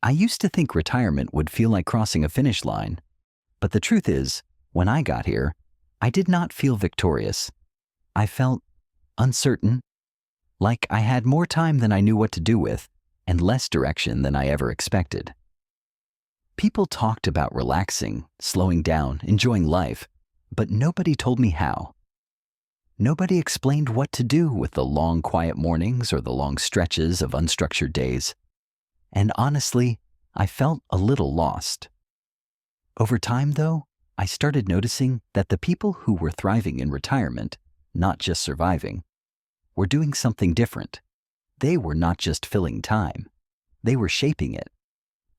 I used to think retirement would feel like crossing a finish line, but the truth is, when I got here, I did not feel victorious. I felt uncertain, like I had more time than I knew what to do with, and less direction than I ever expected. People talked about relaxing, slowing down, enjoying life, but nobody told me how. Nobody explained what to do with the long, quiet mornings or the long stretches of unstructured days. And honestly, I felt a little lost. Over time, though, I started noticing that the people who were thriving in retirement, not just surviving, were doing something different. They were not just filling time. They were shaping it.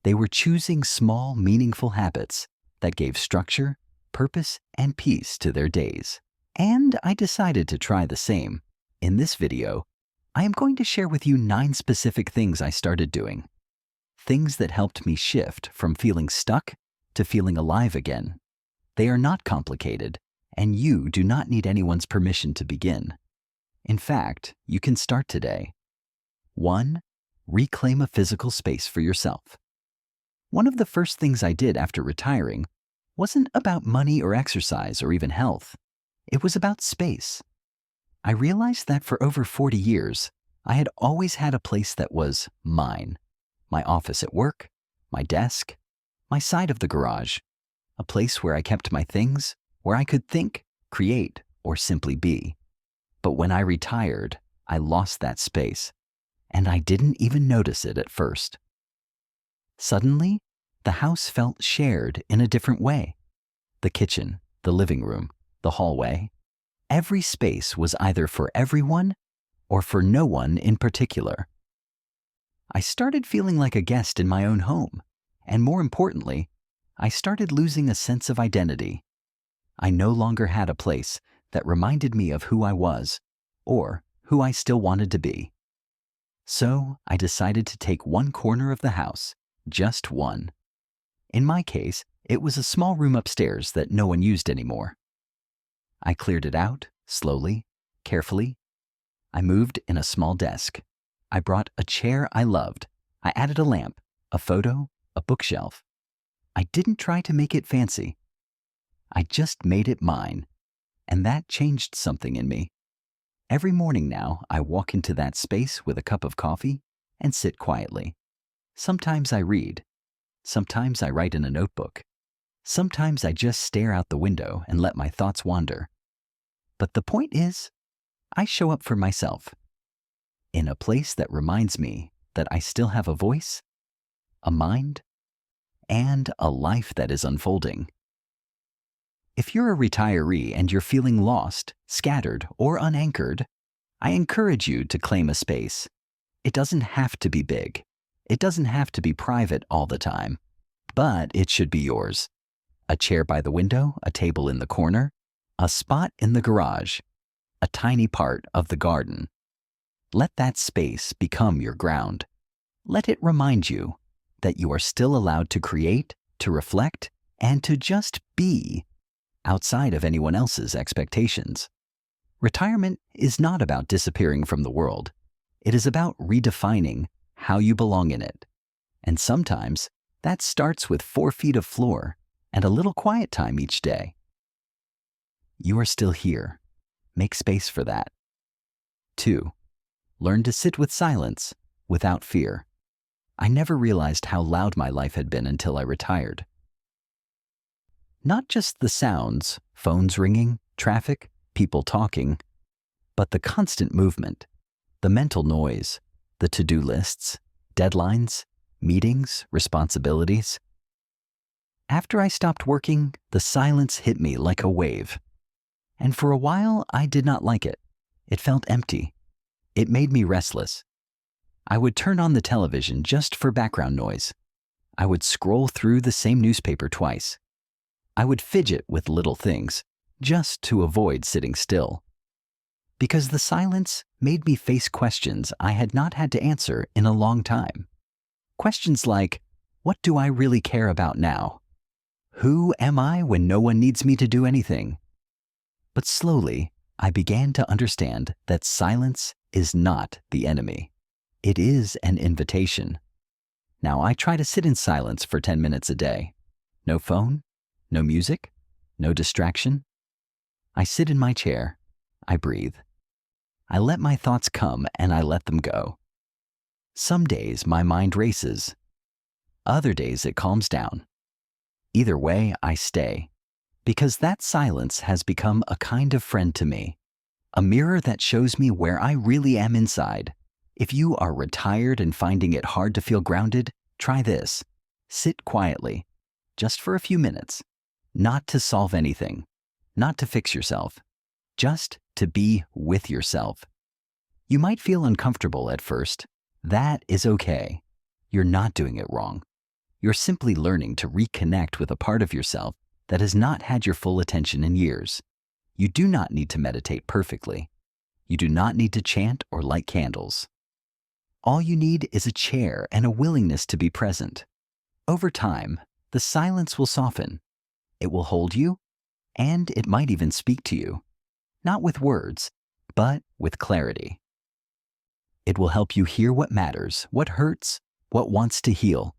They were choosing small, meaningful habits that gave structure, purpose, and peace to their days. And I decided to try the same. In this video, I am going to share with you 9 specific things I started doing. Things that helped me shift from feeling stuck to feeling alive again. They are not complicated, and you do not need anyone's permission to begin. In fact, you can start today. 1. Reclaim a physical space for yourself. One of the first things I did after retiring wasn't about money or exercise or even health. It was about space. I realized that for over 40 years, I had always had a place that was mine. My office at work, my desk, my side of the garage, a place where I kept my things, where I could think, create, or simply be. But when I retired, I lost that space, and I didn't even notice it at first. Suddenly, the house felt shared in a different way. The kitchen, the living room, the hallway, every space was either for everyone or for no one in particular. I started feeling like a guest in my own home, and more importantly, I started losing a sense of identity. I no longer had a place that reminded me of who I was or who I still wanted to be. So I decided to take one corner of the house, just one. In my case, it was a small room upstairs that no one used anymore. I cleared it out, slowly, carefully. I moved in a small desk. I brought a chair I loved. I added a lamp, a photo, a bookshelf. I didn't try to make it fancy. I just made it mine, and that changed something in me. Every morning now, I walk into that space with a cup of coffee and sit quietly. Sometimes I read. Sometimes I write in a notebook. Sometimes I just stare out the window and let my thoughts wander. But the point is, I show up for myself in a place that reminds me that I still have a voice, a mind, and a life that is unfolding. If you're a retiree and you're feeling lost, scattered, or unanchored, I encourage you to claim a space. It doesn't have to be big. It doesn't have to be private all the time, but it should be yours. A chair by the window, a table in the corner, a spot in the garage, a tiny part of the garden. Let that space become your ground. Let it remind you that you are still allowed to create, to reflect, and to just be outside of anyone else's expectations. Retirement is not about disappearing from the world. It is about redefining how you belong in it. And sometimes that starts with 4 feet of floor and a little quiet time each day. You are still here. Make space for that. 2. Learn to sit with silence without fear. I never realized how loud my life had been until I retired. Not just the sounds, phones ringing, traffic, people talking, but the constant movement, the mental noise, the to-do lists, deadlines, meetings, responsibilities. After I stopped working, the silence hit me like a wave. And for a while, I did not like it. It felt empty. It made me restless. I would turn on the television just for background noise. I would scroll through the same newspaper twice. I would fidget with little things, just to avoid sitting still. Because the silence made me face questions I had not had to answer in a long time. Questions like, what do I really care about now? Who am I when no one needs me to do anything? But slowly, I began to understand that silence is not the enemy. It is an invitation. Now I try to sit in silence for 10 minutes a day. No phone, no music, no distraction. I sit in my chair. I breathe. I let my thoughts come and I let them go. Some days my mind races. Other days it calms down. Either way, I stay, because that silence has become a kind of friend to me, a mirror that shows me where I really am inside. If you are retired and finding it hard to feel grounded, try this. Sit quietly, just for a few minutes, not to solve anything, not to fix yourself, just to be with yourself. You might feel uncomfortable at first. That is okay. You're not doing it wrong. You're simply learning to reconnect with a part of yourself that has not had your full attention in years. You do not need to meditate perfectly. You do not need to chant or light candles. All you need is a chair and a willingness to be present. Over time, the silence will soften. It will hold you, and it might even speak to you. Not with words, but with clarity. It will help you hear what matters, what hurts, what wants to heal.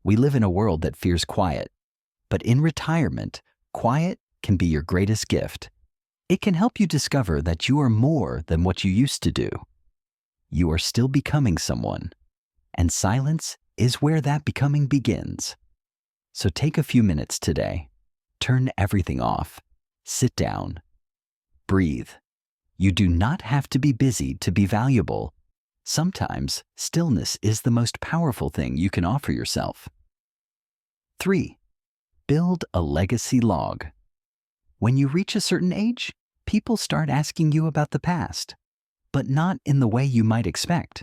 We live in a world that fears quiet, but in retirement, quiet can be your greatest gift. It can help you discover that you are more than what you used to do. You are still becoming someone, and silence is where that becoming begins. So take a few minutes today. Turn everything off. Sit down. Breathe. You do not have to be busy to be valuable. Sometimes stillness is the most powerful thing you can offer yourself. 3. Build a legacy log. When you reach a certain age, people start asking you about the past, but not in the way you might expect.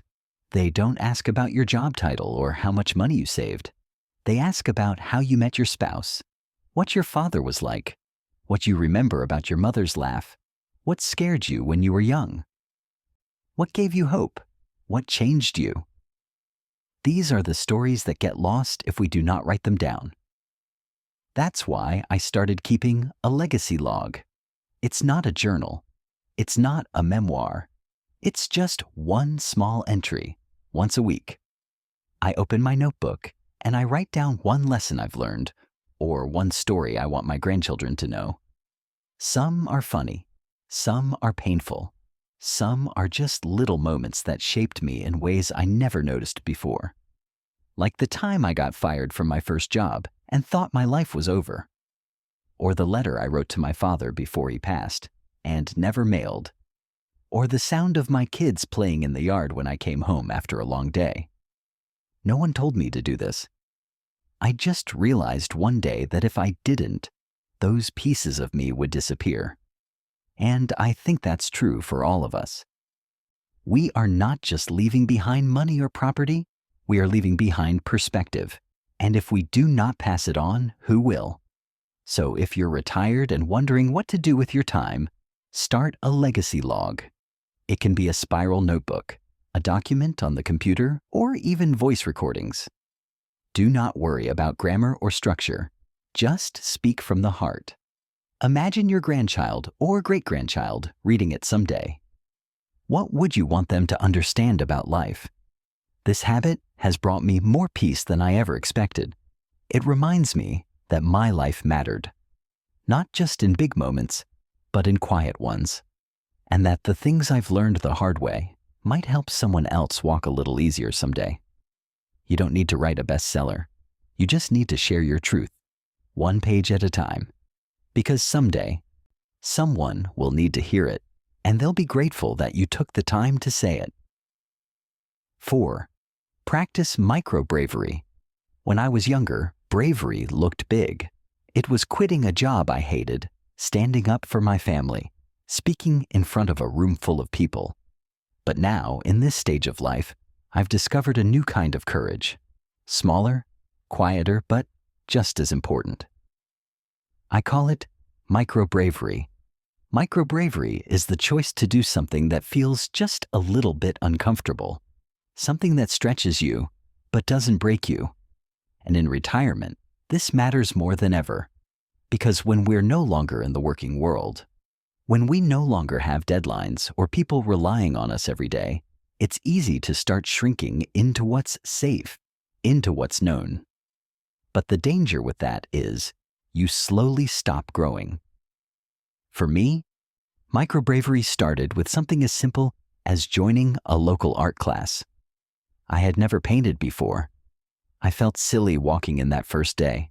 They don't ask about your job title or how much money you saved. They ask about how you met your spouse, what your father was like, what you remember about your mother's laugh, what scared you when you were young, what gave you hope, what changed you. These are the stories that get lost if we do not write them down. That's why I started keeping a legacy log. It's not a journal. It's not a memoir. It's just one small entry, once a week. I open my notebook and I write down one lesson I've learned, or one story I want my grandchildren to know. Some are funny, some are painful, some are just little moments that shaped me in ways I never noticed before. Like the time I got fired from my first job and thought my life was over. Or the letter I wrote to my father before he passed and never mailed. Or the sound of my kids playing in the yard when I came home after a long day. No one told me to do this. I just realized one day that if I didn't, those pieces of me would disappear. And I think that's true for all of us. We are not just leaving behind money or property, we are leaving behind perspective. And if we do not pass it on, who will? So if you're retired and wondering what to do with your time, start a legacy log. It can be a spiral notebook, a document on the computer, or even voice recordings. Do not worry about grammar or structure. Just speak from the heart. Imagine your grandchild or great-grandchild reading it someday. What would you want them to understand about life? This habit has brought me more peace than I ever expected. It reminds me that my life mattered, not just in big moments, but in quiet ones, and that the things I've learned the hard way might help someone else walk a little easier someday. You don't need to write a bestseller. You just need to share your truth, one page at a time, because someday, someone will need to hear it, and they'll be grateful that you took the time to say it. 4. Practice micro-bravery. When I was younger, bravery looked big. It was quitting a job I hated, standing up for my family, speaking in front of a room full of people. But now, in this stage of life, I've discovered a new kind of courage. Smaller, quieter, but just as important. I call it micro-bravery. Micro-bravery is the choice to do something that feels just a little bit uncomfortable. Something that stretches you, but doesn't break you. And in retirement, this matters more than ever. Because when we're no longer in the working world, when we no longer have deadlines or people relying on us every day, it's easy to start shrinking into what's safe, into what's known. But the danger with that is you slowly stop growing. For me, micro-bravery started with something as simple as joining a local art class. I had never painted before. I felt silly walking in that first day.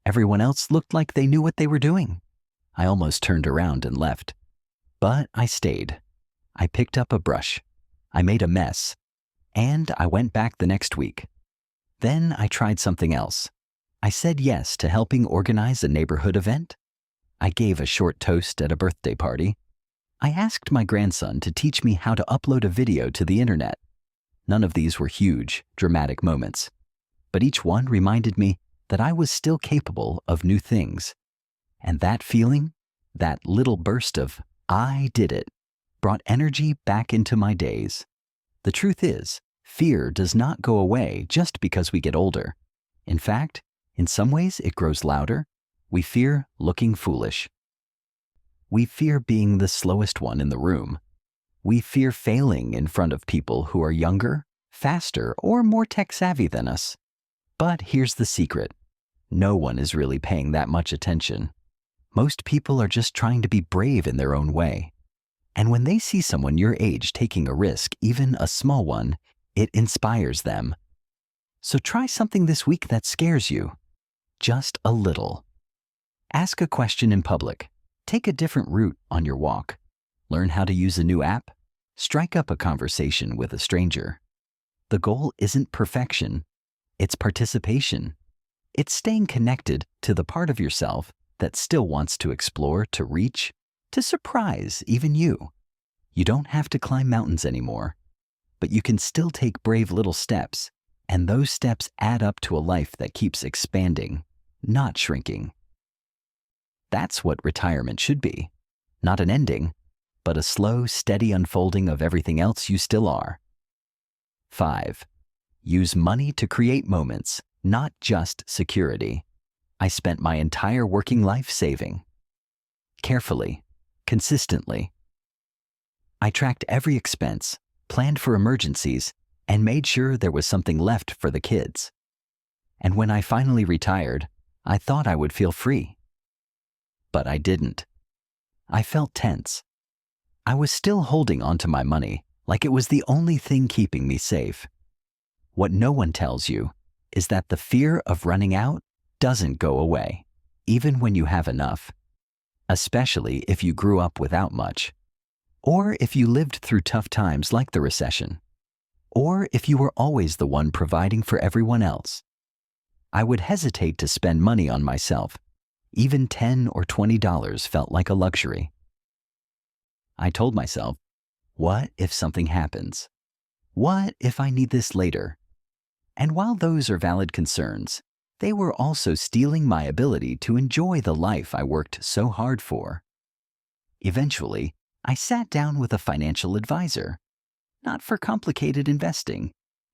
Everyone else looked like they knew what they were doing. I almost turned around and left. But I stayed. I picked up a brush. I made a mess. And I went back the next week. Then I tried something else. I said yes to helping organize a neighborhood event. I gave a short toast at a birthday party. I asked my grandson to teach me how to upload a video to the internet. None of these were huge, dramatic moments, but each one reminded me that I was still capable of new things. And that feeling, that little burst of "I did it," brought energy back into my days. The truth is, fear does not go away just because we get older. In fact, in some ways it grows louder. We fear looking foolish. We fear being the slowest one in the room. We fear failing in front of people who are younger, faster, or more tech-savvy than us. But here's the secret. No one is really paying that much attention. Most people are just trying to be brave in their own way. And when they see someone your age taking a risk, even a small one, it inspires them. So try something this week that scares you. Just a little. Ask a question in public. Take a different route on your walk. Learn how to use a new app. Strike up a conversation with a stranger. The goal isn't perfection. It's participation. It's staying connected to the part of yourself that still wants to explore, to reach, to surprise even you. You don't have to climb mountains anymore, but you can still take brave little steps, and those steps add up to a life that keeps expanding, not shrinking. That's what retirement should be. Not an ending, but a slow, steady unfolding of everything else you still are. 5. Use money to create moments, not just security. I spent my entire working life saving. Carefully, consistently. I tracked every expense, planned for emergencies, and made sure there was something left for the kids. And when I finally retired, I thought I would feel free. But I didn't. I felt tense. I was still holding onto my money like it was the only thing keeping me safe. What no one tells you is that the fear of running out doesn't go away, even when you have enough. Especially if you grew up without much. Or if you lived through tough times like the recession. Or if you were always the one providing for everyone else. I would hesitate to spend money on myself. Even $10 or $20 felt like a luxury. I told myself, what if something happens? What if I need this later? And while those are valid concerns, they were also stealing my ability to enjoy the life I worked so hard for. Eventually, I sat down with a financial advisor, not for complicated investing,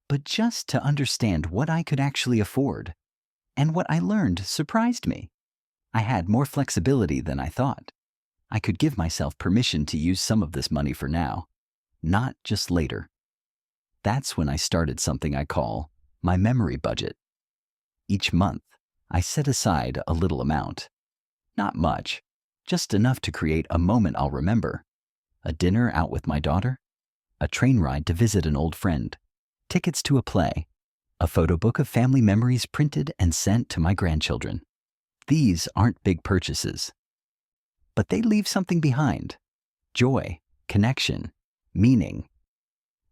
but just to understand what I could actually afford. And what I learned surprised me. I had more flexibility than I thought. I could give myself permission to use some of this money for now, not just later. That's when I started something I call my memory budget. Each month, I set aside a little amount. Not much, just enough to create a moment I'll remember. A dinner out with my daughter, a train ride to visit an old friend, tickets to a play, a photo book of family memories printed and sent to my grandchildren. These aren't big purchases, but they leave something behind. Joy, connection, meaning.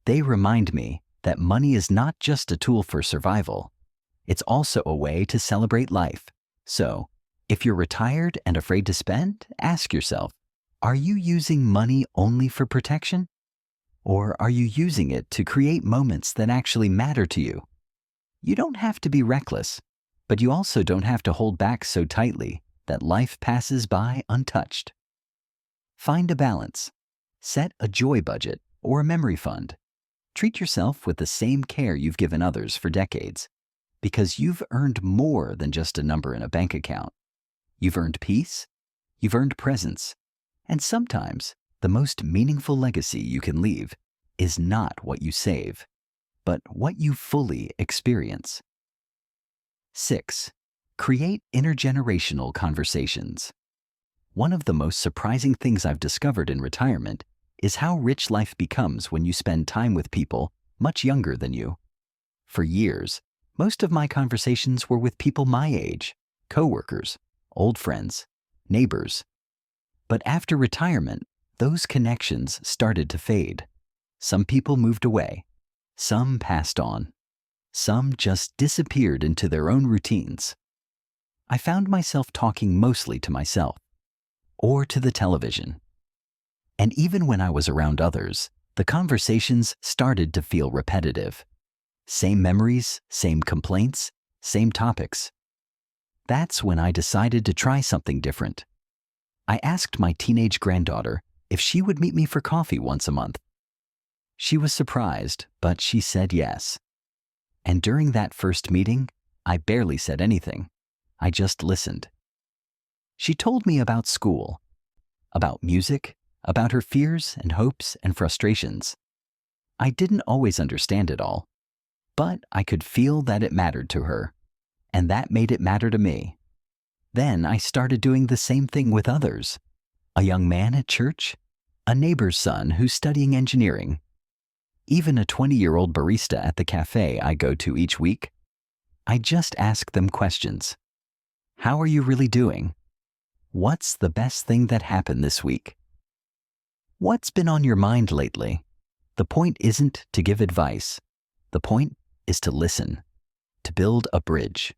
They remind me that money is not just a tool for survival. It's also a way to celebrate life. So, if you're retired and afraid to spend, ask yourself, are you using money only for protection? Or are you using it to create moments that actually matter to you? You don't have to be reckless, but you also don't have to hold back so tightly that life passes by untouched. Find a balance. Set a joy budget or a memory fund. Treat yourself with the same care you've given others for decades, because you've earned more than just a number in a bank account. You've earned peace, you've earned presence, and sometimes the most meaningful legacy you can leave is not what you save, but what you fully experience. 6. Create intergenerational conversations. One of the most surprising things I've discovered in retirement is how rich life becomes when you spend time with people much younger than you. For years, most of my conversations were with people my age, coworkers, old friends, neighbors. But after retirement, those connections started to fade. Some people moved away. Some passed on. Some just disappeared into their own routines. I found myself talking mostly to myself or to the television. And even when I was around others, the conversations started to feel repetitive. Same memories, same complaints, same topics. That's when I decided to try something different. I asked my teenage granddaughter if she would meet me for coffee once a month. She was surprised, but she said yes. And during that first meeting, I barely said anything. I just listened. She told me about school, about music, about her fears and hopes and frustrations. I didn't always understand it all, but I could feel that it mattered to her, and that made it matter to me. Then I started doing the same thing with others. A young man at church, a neighbor's son who's studying engineering, even a 20-year-old barista at the cafe I go to each week. I just ask them questions. How are you really doing? What's the best thing that happened this week? What's been on your mind lately? The point isn't to give advice. The point is to listen, to build a bridge,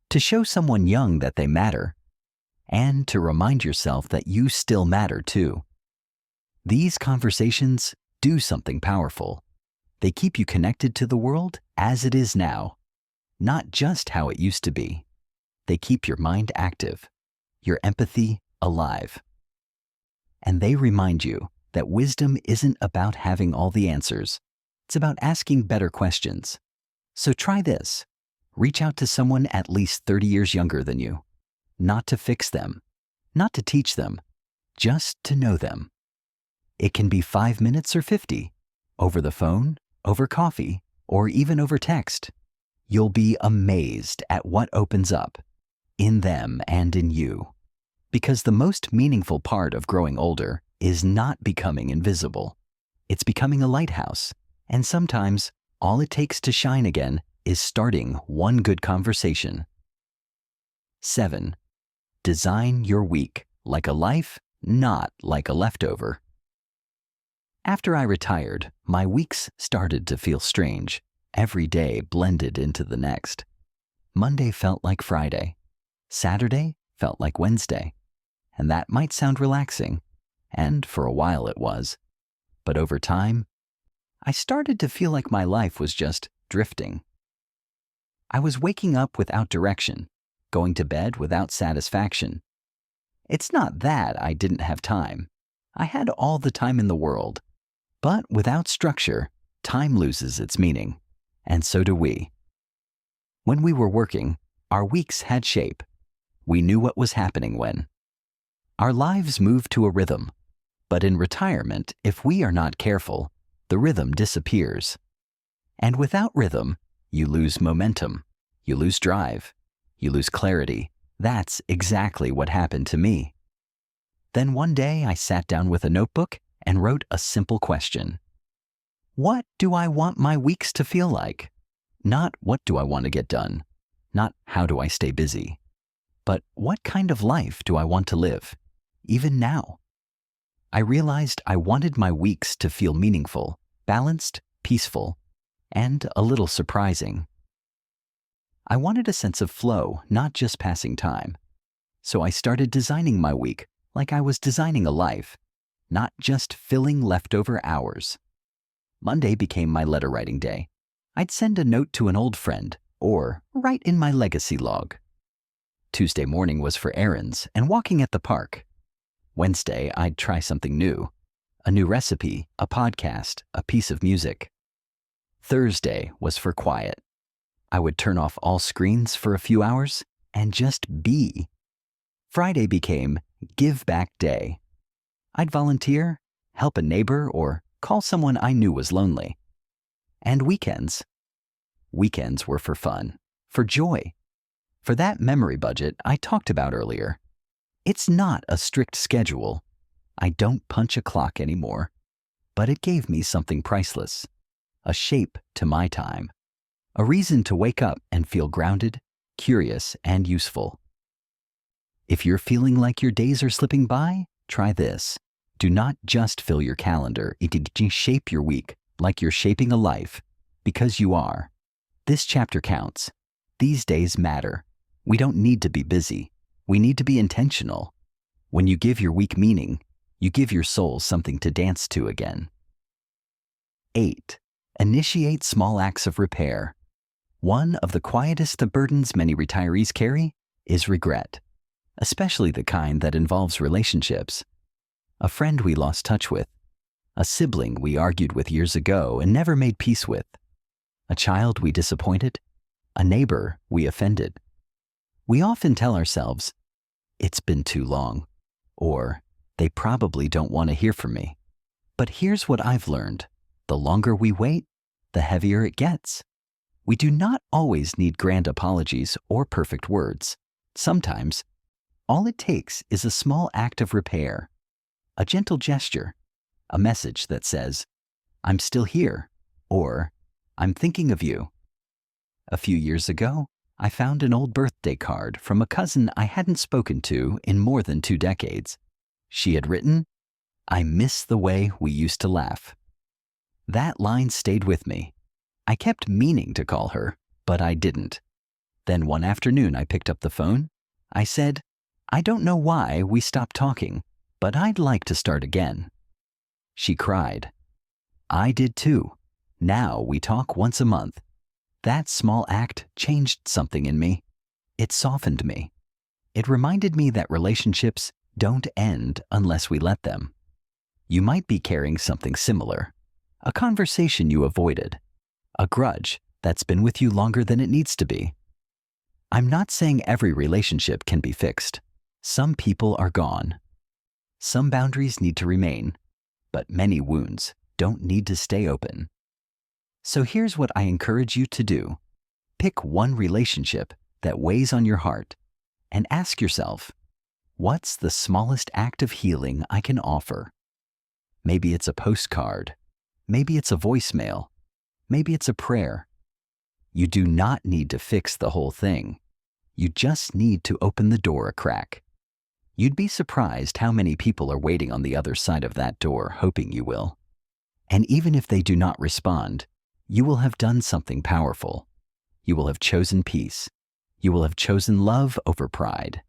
to show someone young that they matter, and to remind yourself that you still matter too. These conversations do something powerful. They keep you connected to the world as it is now, not just how it used to be. They keep your mind active, your empathy alive. And they remind you that wisdom isn't about having all the answers. It's about asking better questions. So try this. Reach out to someone at least 30 years younger than you. Not to fix them, not to teach them, just to know them. It can be 5 minutes or 50, over the phone, over coffee, or even over text. You'll be amazed at what opens up in them and in you. Because the most meaningful part of growing older is not becoming invisible. It's becoming a lighthouse. And sometimes all it takes to shine again is starting one good conversation. 7. Design your week like a life, not like a leftover. After I retired, my weeks started to feel strange. Every day blended into the next. Monday felt like Friday. Saturday felt like Wednesday. And that might sound relaxing, and for a while it was. But over time, I started to feel like my life was just drifting. I was waking up without direction, going to bed without satisfaction. It's not that I didn't have time. I had all the time in the world. But without structure, time loses its meaning, and so do we. When we were working, our weeks had shape. We knew what was happening when. Our lives moved to a rhythm. But in retirement, if we are not careful, the rhythm disappears. And without rhythm, you lose momentum, you lose drive, you lose clarity. That's exactly what happened to me. Then one day I sat down with a notebook and wrote a simple question. What do I want my weeks to feel like? Not what do I want to get done? Not how do I stay busy? But what kind of life do I want to live, even now? I realized I wanted my weeks to feel meaningful, balanced, peaceful, and a little surprising. I wanted a sense of flow, not just passing time. So I started designing my week like I was designing a life, not just filling leftover hours. Monday became my letter writing day. I'd send a note to an old friend or write in my legacy log. Tuesday morning was for errands and walking at the park. Wednesday, I'd try something new. A new recipe, a podcast, a piece of music. Thursday was for quiet. I would turn off all screens for a few hours and just be. Friday became give back day. I'd volunteer, help a neighbor, or call someone I knew was lonely. And weekends, Weekends were for fun, for joy, for that memory budget I talked about earlier. It's not a strict schedule. I don't punch a clock anymore, but it gave me something priceless, a shape to my time, a reason to wake up and feel grounded, curious, and useful. If you're feeling like your days are slipping by, try this. Do not just fill your calendar, shape your week like you're shaping a life, because you are. This chapter counts. These days matter. We don't need to be busy. We need to be intentional. When you give your week meaning, you give your soul something to dance to again. 8. Initiate small acts of repair. One of the quietest of burdens many retirees carry is regret, especially the kind that involves relationships. A friend we lost touch with, a sibling we argued with years ago and never made peace with, a child we disappointed, a neighbor we offended. We often tell ourselves, "It's been too long," or "They probably don't want to hear from me." But here's what I've learned. The longer we wait, the heavier it gets. We do not always need grand apologies or perfect words. Sometimes, all it takes is a small act of repair, a gentle gesture, a message that says, "I'm still here," or "I'm thinking of you." A few years ago, I found an old birthday card from a cousin I hadn't spoken to in more than 2 decades. She had written, "I miss the way we used to laugh." That line stayed with me. I kept meaning to call her, but I didn't. Then one afternoon I picked up the phone. I said, "I don't know why we stopped talking, but I'd like to start again." She cried. I did too. Now we talk once a month. That small act changed something in me. It softened me. It reminded me that relationships don't end unless we let them. You might be carrying something similar, a conversation you avoided, a grudge that's been with you longer than it needs to be. I'm not saying every relationship can be fixed. Some people are gone. Some boundaries need to remain, but many wounds don't need to stay open. So here's what I encourage you to do. Pick one relationship that weighs on your heart and ask yourself, what's the smallest act of healing I can offer? Maybe it's a postcard. Maybe it's a voicemail. Maybe it's a prayer. You do not need to fix the whole thing. You just need to open the door a crack. You'd be surprised how many people are waiting on the other side of that door, hoping you will. And even if they do not respond, you will have done something powerful. You will have chosen peace. You will have chosen love over pride.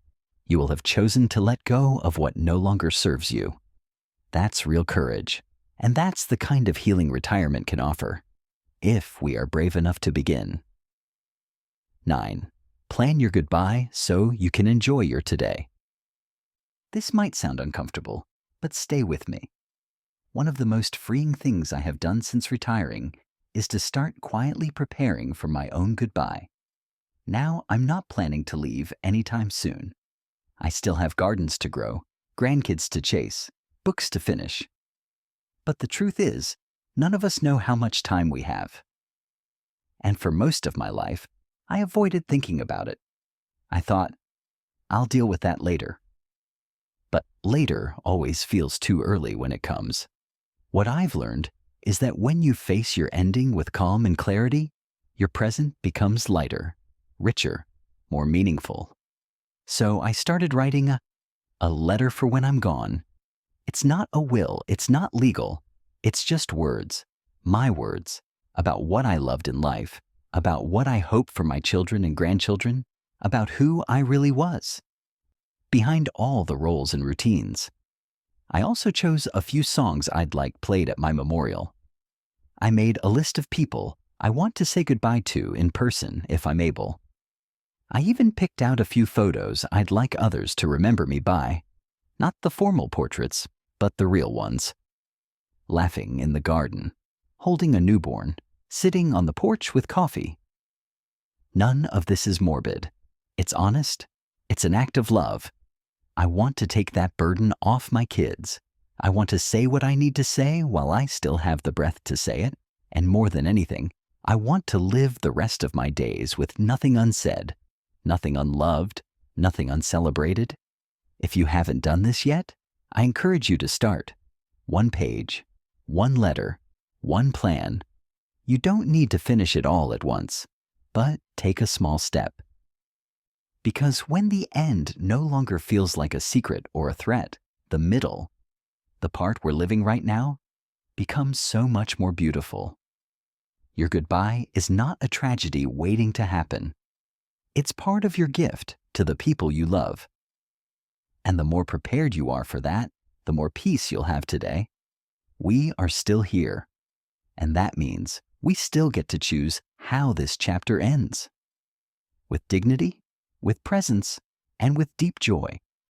You will have chosen to let go of what no longer serves you. That's real courage. And that's the kind of healing retirement can offer, if we are brave enough to begin. 9. Plan your goodbye so you can enjoy your today. This might sound uncomfortable, but stay with me. One of the most freeing things I have done since retiring is to start quietly preparing for my own goodbye. Now I'm not planning to leave anytime soon. I still have gardens to grow, grandkids to chase, books to finish. But the truth is, none of us know how much time we have. And for most of my life, I avoided thinking about it. I thought, I'll deal with that later. But later always feels too early when it comes. What I've learned is that when you face your ending with calm and clarity, your present becomes lighter, richer, more meaningful. So I started writing a letter for when I'm gone. It's not a will, it's not legal. It's just words, my words, about what I loved in life, about what I hope for my children and grandchildren, about who I really was, behind all the roles and routines. I also chose a few songs I'd like played at my memorial. I made a list of people I want to say goodbye to in person if I'm able. I even picked out a few photos I'd like others to remember me by. Not the formal portraits, but the real ones. Laughing in the garden, holding a newborn, sitting on the porch with coffee. None of this is morbid. It's honest. It's an act of love. I want to take that burden off my kids. I want to say what I need to say while I still have the breath to say it. And more than anything, I want to live the rest of my days with nothing unsaid, nothing unloved, nothing uncelebrated. If you haven't done this yet, I encourage you to start. One page, one letter, one plan. You don't need to finish it all at once, but take a small step. Because when the end no longer feels like a secret or a threat, the middle, the part we're living right now, becomes so much more beautiful. Your goodbye is not a tragedy waiting to happen. It's part of your gift to the people you love. And the more prepared you are for that, the more peace you'll have today. We are still here, and that means we still get to choose how this chapter ends. With dignity, with presence, and with deep joy.